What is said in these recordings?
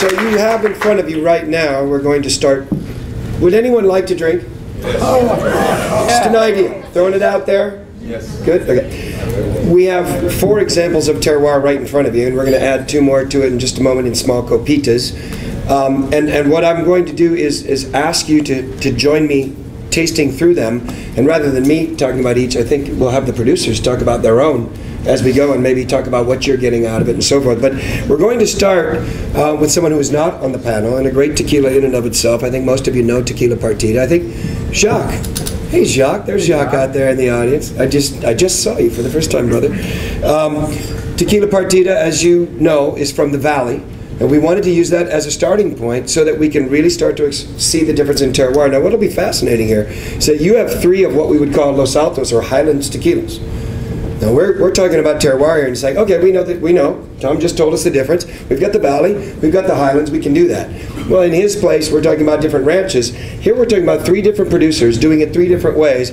So you have in front of you right now, we're going to start. Would anyone like to drink? Just an idea. Throwing it out there? Yes. Good? Okay. We have 4 examples of terroir right in front of you, and we're going to add 2 more to it in just a moment in small copitas. And what I'm going to do is ask you to join me tasting through them. And rather than me talking about each, I think we'll have the producers talk about their own as we go and maybe talk about what you're getting out of it and so forth. But we're going to start with someone who is not on the panel, and a great tequila in and of itself. I think most of you know Tequila Partida. I think Jacques. Hey Jacques, there's Jacques out there in the audience. I just saw you for the first time, brother. Tequila Partida, as you know, is from the Valley. And we wanted to use that as a starting point so that we can really start to see the difference in terroir. Now, what'll be fascinating here is that you have 3 of what we would call Los Altos or Highlands tequilas. Now, we're talking about terroir here, and it's like, okay, we know. Tom just told us the difference. We've got the Valley, we've got the Highlands, we can do that. Well, in his place, we're talking about different ranches. Here we're talking about 3 different producers doing it 3 different ways.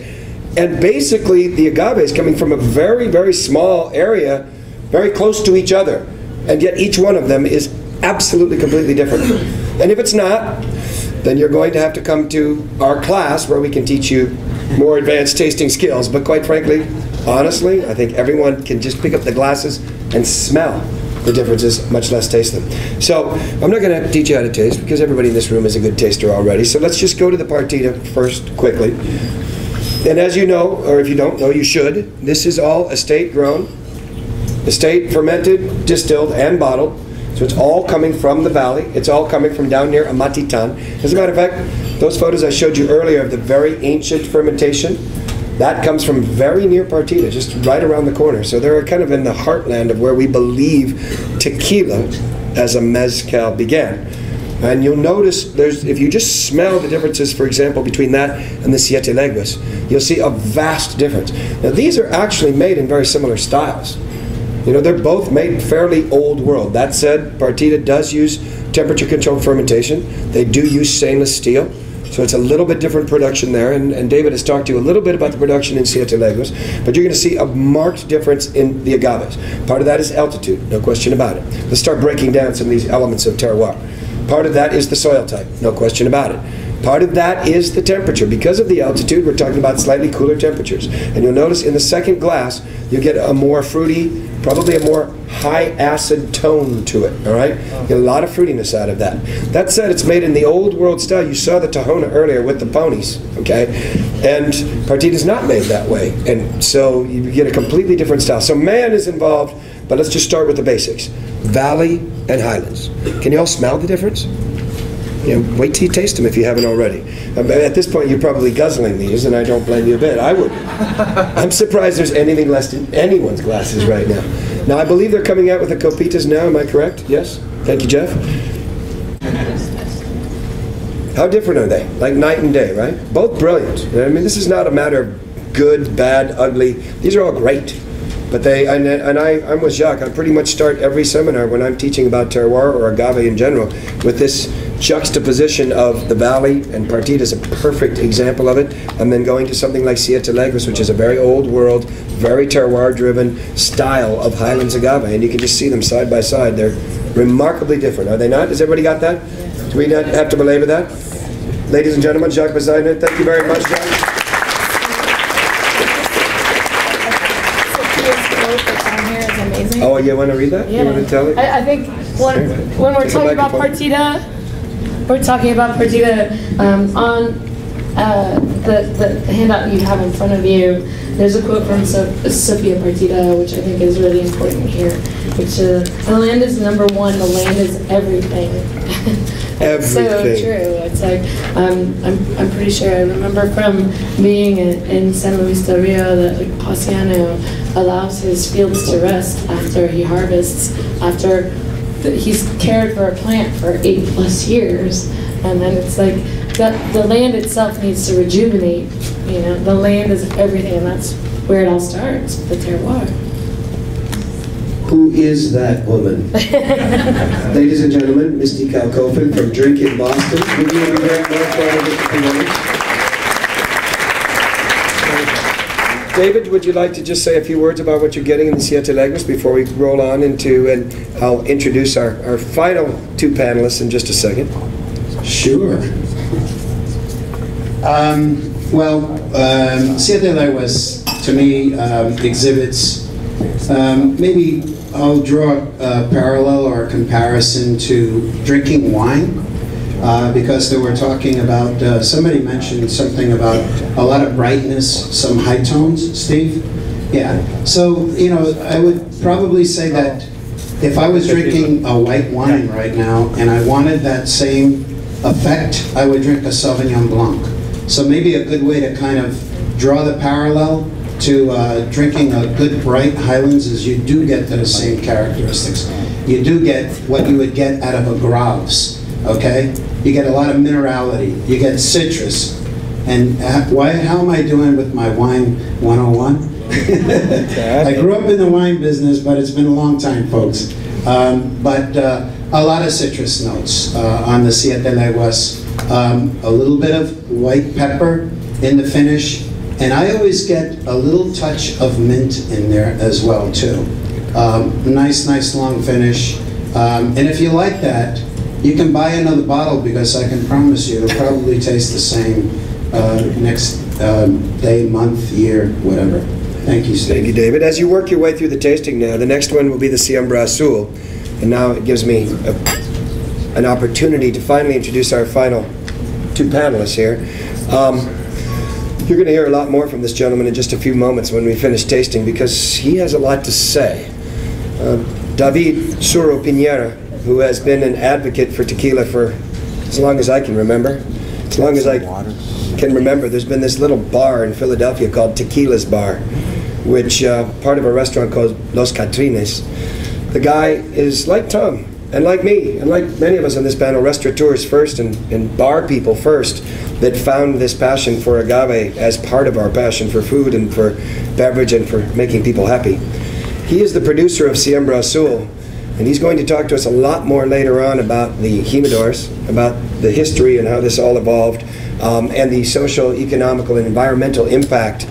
And basically, the agave is coming from a very, very small area, very close to each other. And yet each one of them is absolutely completely different. And if it's not, then you're going to have to come to our class where we can teach you more advanced tasting skills. But quite frankly, honestly, I think everyone can just pick up the glasses and smell the differences, much less taste them. So I'm not going to teach you how to taste because everybody in this room is a good taster already. So let's just go to the Partida first quickly. And as you know, or if you don't know, you should, this is all estate grown, estate fermented, distilled, and bottled. So it's all coming from the Valley. It's all coming from down near Amatitan. As a matter of fact, those photos I showed you earlier of the very ancient fermentation, that comes from very near Partida, just right around the corner. So they're kind of in the heartland of where we believe tequila as a mezcal began. And you'll notice, if you just smell the differences, for example, between that and the Siete Leguas, you'll see a vast difference. Now these are actually made in very similar styles. You know, they're both made fairly old world. That said, Partida does use temperature-controlled fermentation. They do use stainless steel, so it's a little bit different production there. And David has talked to you a little bit about the production in Siete Leguas, but you're going to see a marked difference in the agaves. Part of that is altitude, no question about it. Let's start breaking down some of these elements of terroir. Part of that is the soil type, no question about it. Part of that is the temperature. Because of the altitude, we're talking about slightly cooler temperatures. And you'll notice in the second glass, you get a more fruity, probably a more high acid tone to it, all right? You get a lot of fruitiness out of that. That said, it's made in the old world style. You saw the Tahona earlier with the ponies, okay? And Partida's not made that way. And so you get a completely different style. So man is involved, but let's just start with the basics. Valley and Highlands. Can you all smell the difference? You know, wait till you taste them if you haven't already. At this point, you're probably guzzling these, and I don't blame you a bit. I would. I'm surprised there's anything less in anyone's glasses right now. Now, I believe they're coming out with the copitas now. Am I correct? Yes? Thank you, Jeff. How different are they? Like night and day, right? Both brilliant. I mean, this is not a matter of good, bad, ugly. These are all great. But I'm with Jacques. I pretty much start every seminar when I'm teaching about terroir or agave in general with this juxtaposition of the Valley, and Partida is a perfect example of it, and then going to something like Siete Leguas, which is a very old world, very terroir-driven style of Highlands agave, and you can just see them side by side. They're remarkably different, are they not? Has everybody got that? Do we not have to belabor that? Ladies and gentlemen, Jacques Bazaine, thank you very much, Jacques. Oh, you want to read that? Yeah. You want to tell it? I think when we're talking about Partida, we're talking about Partida on the handout you have in front of you. There's a quote from Sophia Partida, which I think is really important here. Which the land is number one. The land is everything. It's so true. It's like I'm pretty sure. I remember from being in San Luis del Rio that like Paciano allows his fields to rest after he harvests, after he's cared for a plant for 8+ years, and then it's like that the land itself needs to rejuvenate. You know, the land is everything, and that's where it all starts, the terroir. Who is that woman? Ladies and gentlemen, Misty Kalkofen from Drink in Boston. Would you be very much David, would you like to just say a few words about what you're getting in the Siete Leguas before we roll on into, and I'll introduce our final two panelists in just a second. Sure. Siete Leguas, to me, exhibits, maybe I'll draw a parallel or a comparison to drinking wine. Because they were talking about, somebody mentioned something about a lot of brightness, some high tones, Steve? Yeah, so, you know, I would probably say that if I was drinking a white wine right now and I wanted that same effect, I would drink a Sauvignon Blanc. So maybe a good way to kind of draw the parallel to drinking a good bright Highlands is you do get those same characteristics. You do get what you would get out of a Graves. Okay? You get a lot of minerality. You get citrus. And how am I doing with my wine 101? I grew up in the wine business, but it's been a long time, folks. But a lot of citrus notes on the Siete Leguas. A little bit of white pepper in the finish. And I always get a little touch of mint in there as well, too. Nice long finish. And if you like that, you can buy another bottle because I can promise you it'll probably taste the same next day, month, year, whatever. Thank you, Steve. Thank you, David. As you work your way through the tasting now, the next one will be the Siembre Azul. And now it gives me an opportunity to finally introduce our final two panelists here. You're going to hear a lot more from this gentleman in just a few moments when we finish tasting because he has a lot to say. David Suro Pinera, who has been an advocate for tequila for as long as I can remember. As long as I can remember, there's been this little bar in Philadelphia called Tequila's Bar, which part of a restaurant called Los Catrines. The guy is like Tom, and like me, and like many of us on this panel, restaurateurs first and bar people first, that found this passion for agave as part of our passion for food and for beverage and for making people happy. He is the producer of Siembre Azul, and he's going to talk to us a lot more later on about the humidors, about the history and how this all evolved, and the social, economical, and environmental impact.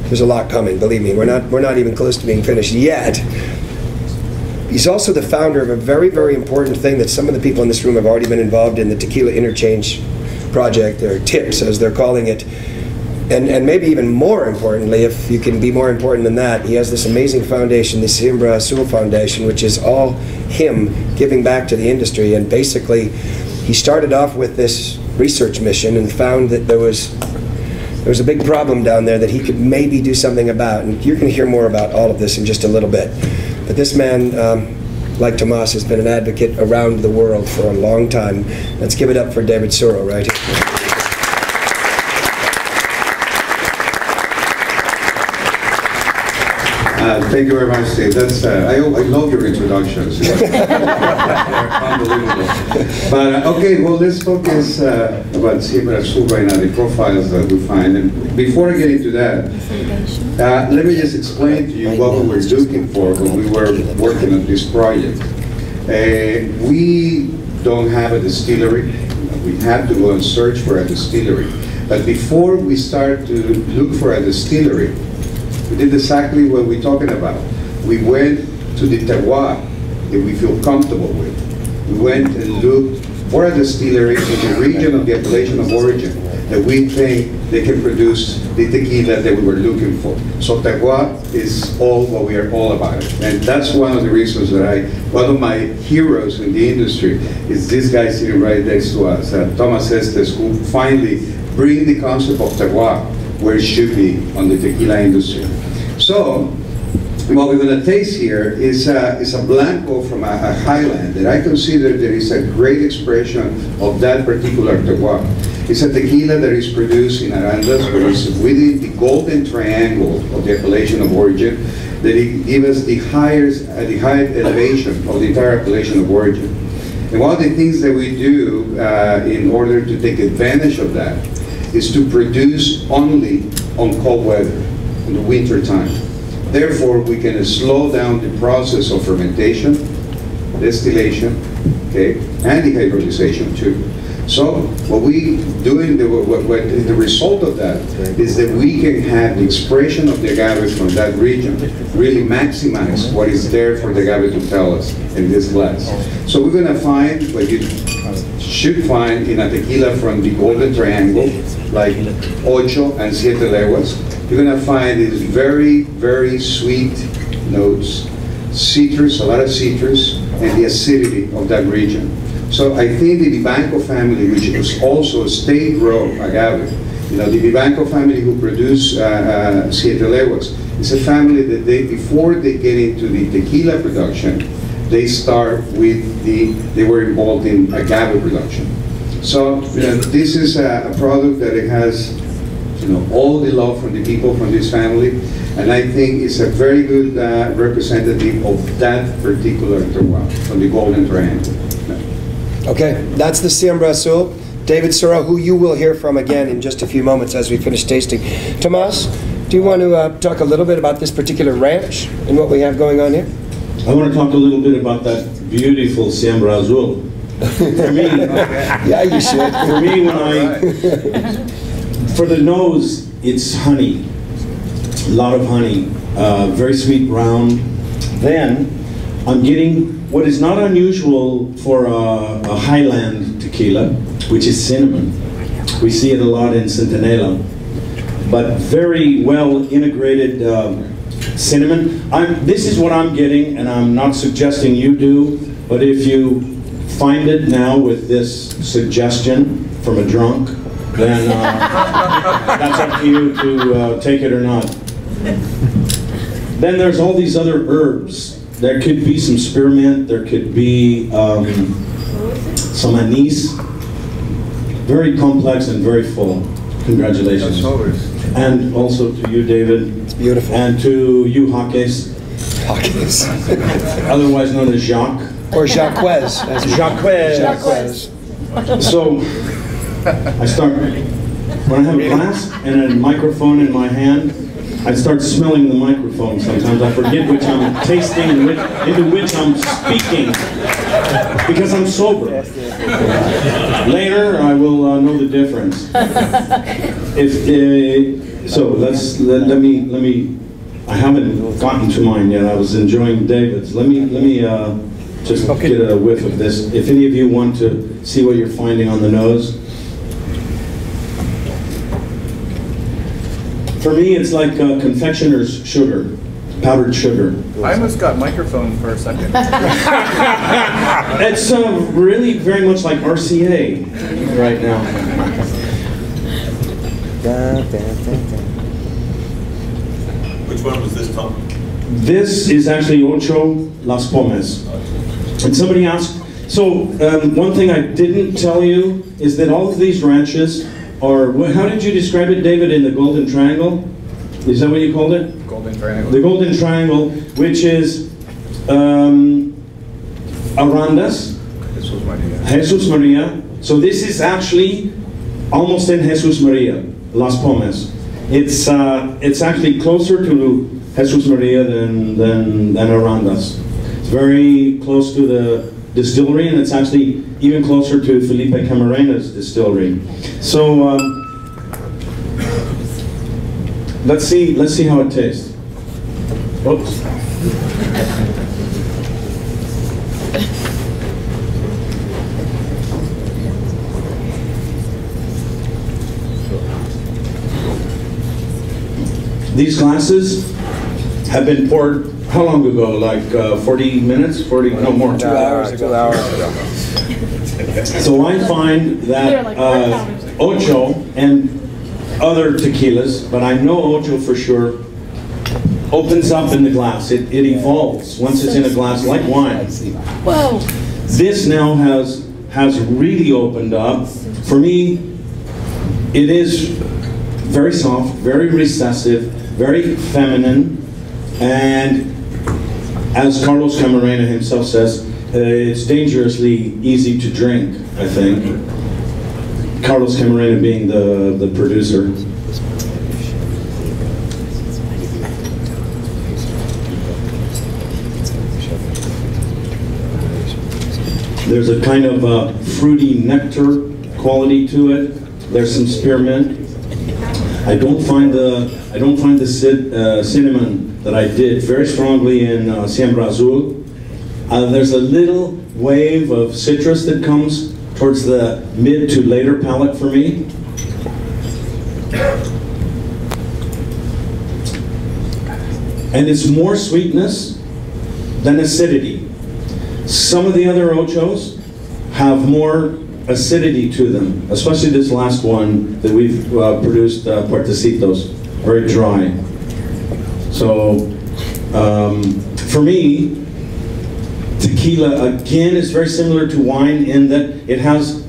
There's a lot coming, believe me. We're not even close to being finished yet. He's also the founder of a very, very important thing that some of the people in this room have already been involved in, the Tequila Interchange Project, or TIPS as they're calling it. And maybe even more importantly, if you can be more important than that, he has this amazing foundation, the Siembre Azul Foundation, which is all him giving back to the industry. And basically, he started off with this research mission and found that there was a big problem down there that he could maybe do something about. And you're going to hear more about all of this in just a little bit. But this man, like Tomas, has been an advocate around the world for a long time. Let's give it up for David Suro right here. Thank you very much, Steve. That's I love your introductions. They're unbelievable. But okay, well, let's focus about Siembre Azul right now, the profiles that we find. And before I get into that, let me just explain to you what we were looking for when we were working on this project. We don't have a distillery. We had to go and search for a distillery. But before we start to look for a distillery, we did exactly what we're talking about. We went to the terroir that we feel comfortable with. We went and looked for a distillery in the region of the appellation of origin that we think they can produce the tequila that we were looking for. So terroir is all what we are all about. And that's one of the reasons that one of my heroes in the industry is this guy sitting right next to us, Thomas Estes, who finally bring the concept of terroir where it should be on the tequila industry. So, what we're going to taste here is a Blanco from a highland that I consider that is a great expression of that particular terroir. It's a tequila that is produced in Arandas, but it's within the golden triangle of the appellation of origin, that it gives us the highest elevation of the entire appellation of origin. And one of the things that we do in order to take advantage of that is to produce only on cold weather, in the winter time. Therefore, we can slow down the process of fermentation, distillation, okay, and the hybridization too. So what we do the result of that is that we can have the expression of the agave from that region really maximize what is there for the agave to tell us in this glass. So we're going to find what you should find in a tequila from the Golden Triangle, like Ocho and Siete Leguas. You're going to find these very, very sweet notes, citrus, a lot of citrus, and the acidity of that region. So I think the Vivanco family, which is also a state grow agave, you know, the Vivanco family who produce Siete Leguas, is a family that before they get into the tequila production, they start with they were involved in agave production. So this is a product that it has, you know, all the love from the people from this family, and I think it's a very good representative of that particular terroir from the Golden Triangle. Okay, that's the Siembre Azul. David Suro, who you will hear from again in just a few moments as we finish tasting. Tomas, do you want to talk a little bit about this particular ranch and what we have going on here? I want to talk a little bit about that beautiful Siembre Azul. For me, yeah, you should. For me, for the nose, it's honey, a lot of honey, very sweet brown. Then I'm getting what is not unusual for a highland tequila, which is cinnamon. We see it a lot in Centinela, but very well integrated cinnamon. This is what I'm getting, and I'm not suggesting you do, but if you find it now with this suggestion from a drunk, then that's up to you to take it or not. Then there's all these other herbs. There could be some spearmint, there could be some anise. Very complex and very full. Congratulations. And also to you, David. It's beautiful. And to you, Jaques. Jaques. Otherwise known as Jacques. Or Jaques. Jaques. So, I start, when I have a glass and a microphone in my hand, I start smelling the microphone sometimes. I forget which I'm tasting and into which I'm speaking because I'm sober. Later, I will know the difference. So let me. I haven't gotten to mine yet. I was enjoying David's. Let me just get a whiff of this. If any of you want to see what you're finding on the nose. For me, it's like confectioner's sugar, powdered sugar. I almost got microphone for a second. It's really very much like RCA right now. Which one was this, Tom? This is actually Ocho Las Pomes. And somebody asked, so one thing I didn't tell you is that all of these ranches are, how did you describe it, David, in the Golden Triangle? Is that what you called it? Golden Triangle. The Golden Triangle, which is Arandas, Jesus Maria. So this is actually almost in Jesus Maria, Las Pomes. It's actually closer to Jesus Maria than Arandas. It's very close to the distillery, and it's actually even closer to Felipe Camarena's distillery. So let's see how it tastes. Oops. These glasses have been poured how long ago? Like 40 minutes? 40? No more. 2 hours ago. 2 hours ago. So I find that Ocho and other tequilas, but I know Ocho for sure, opens up in the glass. It evolves once it's in a glass, like wine. Whoa. This now has really opened up. For me, it is very soft, very recessive, very feminine, and as Carlos Camarena himself says, it's dangerously easy to drink, I think. Carlos Camarena being the producer. There's a kind of fruity nectar quality to it. There's some spearmint. I don't find the cinnamon that I did very strongly in Siembre Azul. There's a little wave of citrus that comes towards the mid to later palate for me. And it's more sweetness than acidity. Some of the other Ochos have more acidity to them, especially this last one that we've produced, Puertecitos, very dry. So for me, tequila, again, is very similar to wine in that it has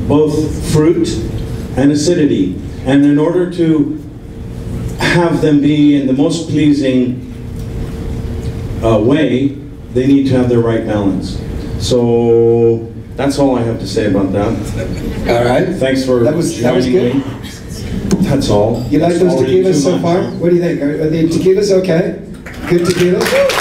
both fruit and acidity. And in order to have them be in the most pleasing way, they need to have the right balance. So that's all I have to say about that. All right. Thanks for that was good. me. That's all. You like those tequilas so far? What do you think? Are the tequilas okay? Good tequilas?